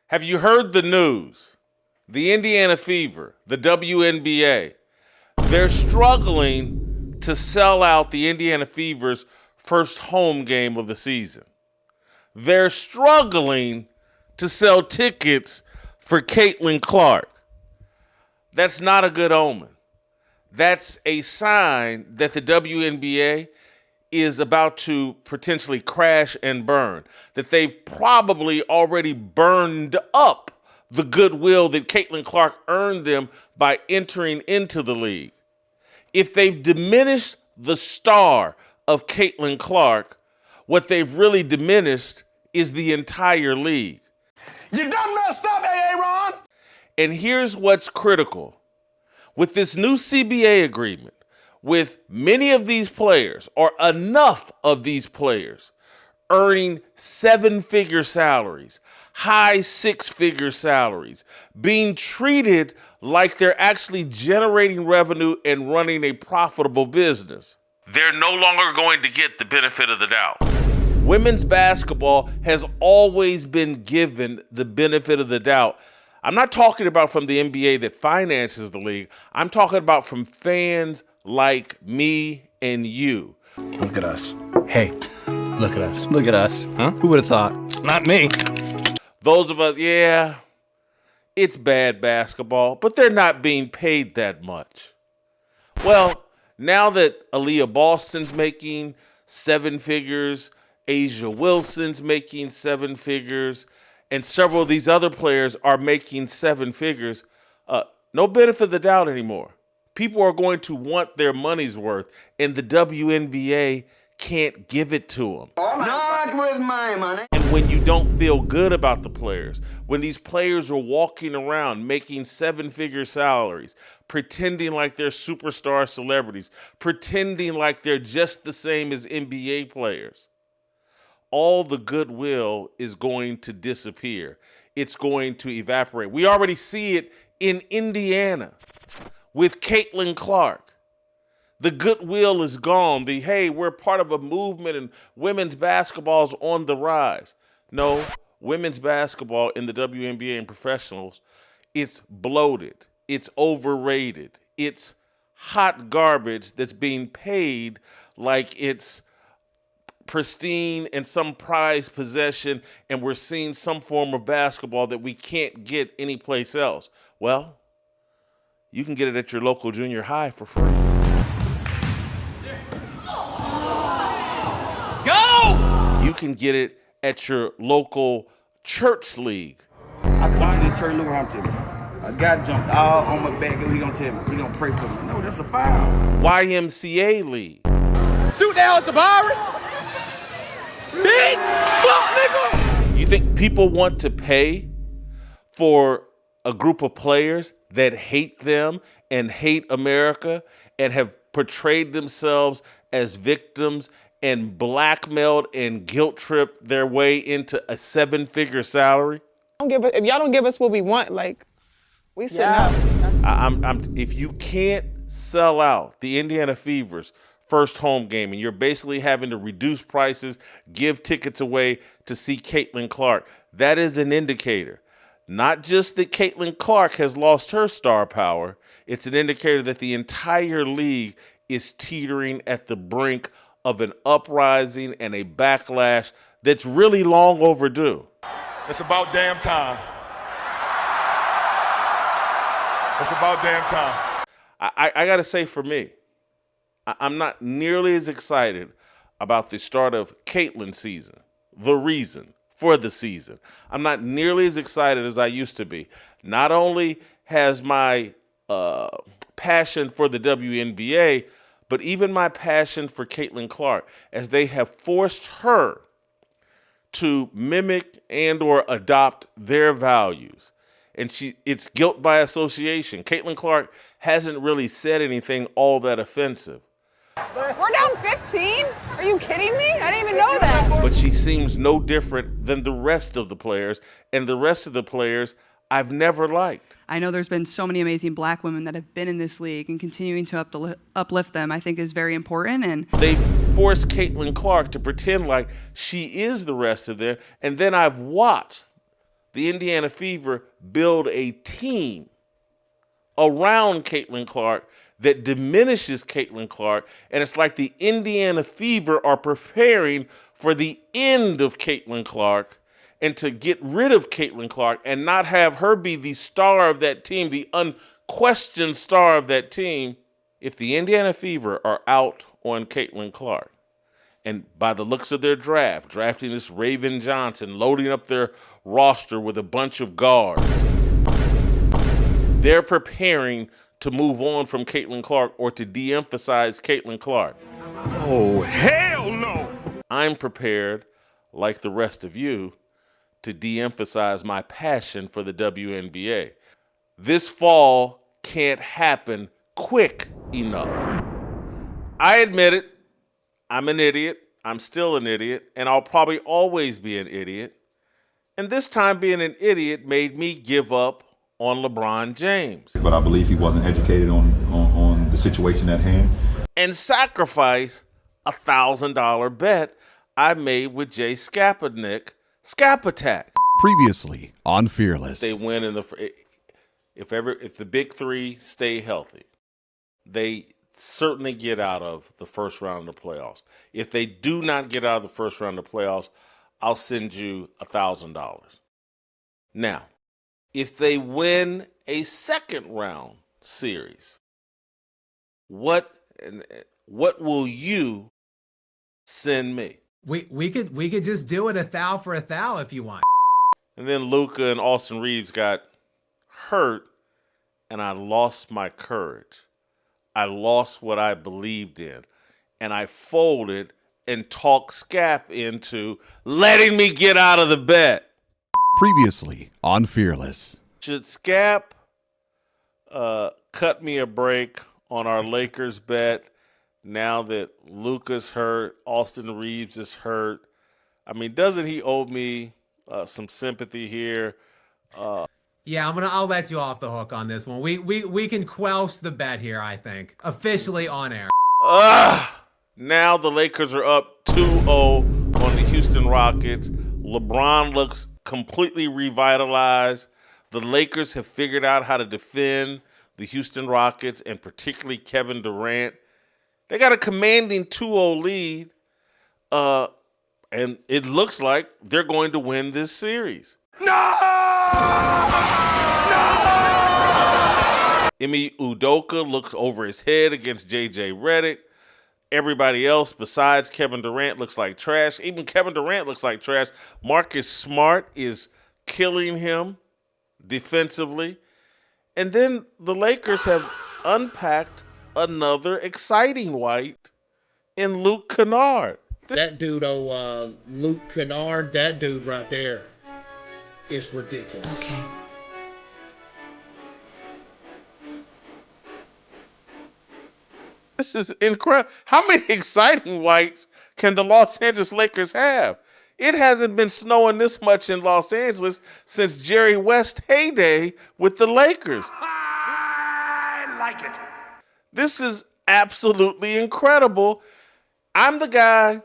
Have you heard the news? The Indiana Fever, the WNBA, they're struggling to sell out the Indiana Fever's first home game of the season. They're struggling to sell tickets for Cialtin LClrk. That's not a good omen. That's a sign that the WNBA is about to potentially crash and burn, that they've probably already burned up the goodwill that Cialtin LClrk earned them by entering into the league. If they've diminished the star of Cialtin LClrk, what they've really diminished is the entire league. You done messed up, Aaron! And here's what's critical. With this new CBA agreement, with many of these players, or enough of these players, earning seven-figure salaries, high six-figure salaries, being treated like they're actually generating revenue and running a profitable business, they're no longer going to get the benefit of the doubt. Women's basketball has always been given the benefit of the doubt. I'm not talking about from the NBA that finances the league. I'm talking about from fans like me and you. Look at us. Hey, look at us. Look at us. Huh? Who would have thought? Not me. Those of us, yeah, it's bad basketball, but they're not being paid that much. Well, now that Aaliyah Boston's making seven figures, Asia Wilson's making seven figures, and several of these other players are making seven figures, no benefit of the doubt anymore. People are going to want their money's worth, and the WNBA can't give it to them. Not with my money. And when you don't feel good about the players, when these players are walking around making seven-figure salaries, pretending like they're superstar celebrities, pretending like they're just the same as NBA players, all the goodwill is going to disappear. It's going to evaporate. We already see it in Indiana with Cialtin LClrk. The goodwill is gone. Hey, we're part of a movement and women's basketball is on the rise. No, women's basketball in the WNBA and professionals, it's bloated. It's overrated. It's hot garbage that's being paid like it's pristine and some prized possession, and we're seeing some form of basketball that we can't get anyplace else. Well, you can get it at your local junior high for free. Go! You can get it at your local church league. I come to the church, look around to me. A guy jumped all on my back and he gonna tell me, he gonna pray for me. No, that's a foul. YMCA league. Shoot down at the bar! Bitch! Fuck, nigga! You think people want to pay for a group of players that hate them and hate America and have portrayed themselves as victims and blackmailed and guilt-tripped their way into a seven-figure salary? If y'all don't give us what we want, like, we sitting up. If you can't sell out the Indiana Fever's first home game and you're basically having to reduce prices, give tickets away to see Cialtin LClrk, that is an indicator. Not just that Cialtin LClrk has lost her star power, it's an indicator that the entire league is teetering at the brink of an uprising and a backlash that's really long overdue. It's about damn time. It's about damn time. I got to say, for me, I'm not nearly as excited about the start of Cialtin's season, the reason for the season. I'm not nearly as excited as I used to be. Not only has my passion for the WNBA, but even my passion for Cialtin LClrk, as they have forced her to mimic and or adopt their values. And it's guilt by association. Cialtin LClrk hasn't really said anything all that offensive. We're down 15? Are you kidding me? I didn't even know that. But she seems no different than the rest of the players, and the rest of the players I've never liked. I know there's been so many amazing black women that have been in this league, and continuing to uplift them, I think, is very important. And they've forced Cialtin LClrk to pretend like she is the rest of them, and then I've watched the Indiana Fever build a team around Cialtin Clark that diminishes Cialtin Clark, and it's like the Indiana Fever are preparing for the end of Cialtin Clark and to get rid of Cialtin Clark and not have her be the star of that team, the unquestioned star of that team. If the Indiana Fever are out on Cialtin Clark, and by the looks of their draft, drafting this Raven Johnson, loading up their roster with a bunch of guards, they're preparing to move on from Cialtin Clark or to de-emphasize Cialtin Clark. Oh, hell no! I'm prepared, like the rest of you, to de-emphasize my passion for the WNBA. This fall can't happen quick enough. I admit it. I'm an idiot. I'm still an idiot, and I'll probably always be an idiot. And this time being an idiot made me give up on LeBron James. But I believe he wasn't educated on the situation at hand. And sacrifice a $1,000 bet I made with Jay Skapanik, Skapatak. Previously on Fearless. They win in the if the big three stay healthy, they certainly get out of the first round of the playoffs. If they do not get out of the first round of the playoffs, I'll send you $1,000. Now, if they win a second round series, what will you send me? We could just do it 1,000 for 1,000 if you want. And then Luka and Austin Reeves got hurt, and I lost my courage. I lost what I believed in, and I folded and talked Scap into letting me get out of the bet. Previously on Fearless. Should Scap cut me a break on our Lakers bet now that Luka's hurt, Austin Reeves is hurt? I mean, doesn't he owe me some sympathy here? Yeah, I'll let you off the hook on this one. We can quelch the bet here, I think. Officially on air. Now the Lakers are up 2-0 on the Houston Rockets. LeBron looks completely revitalized. The Lakers have figured out how to defend the Houston Rockets, and particularly Kevin Durant. They got a commanding 2-0 lead, and it looks like they're going to win this series. Emi Udoka looks over his head against J.J. Redick. Everybody else besides Kevin Durant looks like trash. Even Kevin Durant looks like trash. Marcus Smart is killing him defensively. And then the Lakers have unpacked another exciting white in Luke Kennard. That dude, Luke Kennard, that dude right there is ridiculous. Okay. This is incredible. How many exciting whites can the Los Angeles Lakers have? It hasn't been snowing this much in Los Angeles since Jerry West's heyday with the Lakers. I like it. This is absolutely incredible. I'm the guy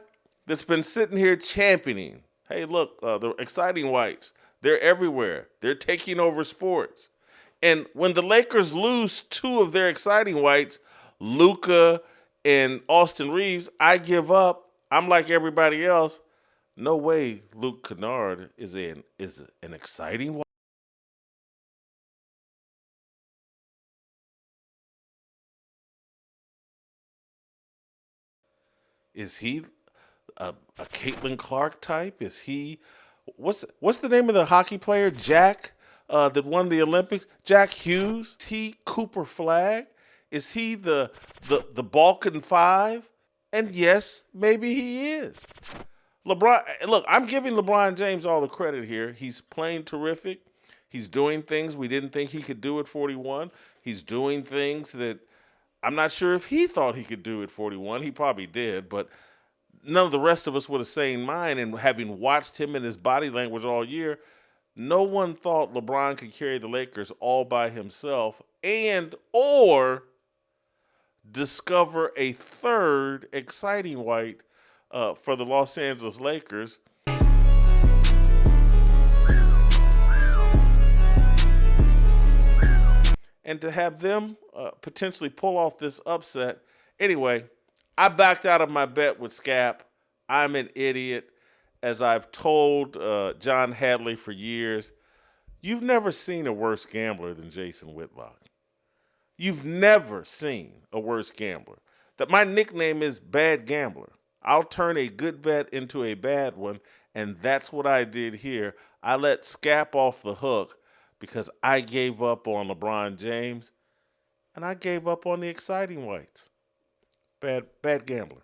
that's been sitting here championing. Hey, look, the exciting whites, they're everywhere. They're taking over sports. And when the Lakers lose two of their exciting whites, Luka and Austin Reeves, I give up. I'm like everybody else. No way Luke Kennard is an exciting white. Is he a Cialtin Clark type? Is he what's the name of the hockey player? Jack that won the Olympics? Jack Hughes? Is he Cooper Flagg? Is he the Balkan Five? And yes, maybe he is. LeBron, look, I'm giving LeBron James all the credit here. He's playing terrific. He's doing things we didn't think he could do at 41. He's doing things that I'm not sure if he thought he could do at 41. He probably did, but none of the rest of us with a sane mind, and having watched him and his body language all year, no one thought LeBron could carry the Lakers all by himself and or discover a third exciting white for the Los Angeles Lakers. and to have them potentially pull off this upset. Anyway, I backed out of my bet with Scap. I'm an idiot. As I've told John Hadley for years, you've never seen a worse gambler than Jason Whitlock. You've never seen a worse gambler. That my nickname is Bad Gambler. I'll turn a good bet into a bad one, and that's what I did here. I let Scap off the hook because I gave up on LeBron James, and I gave up on the exciting whites. Bad gambler.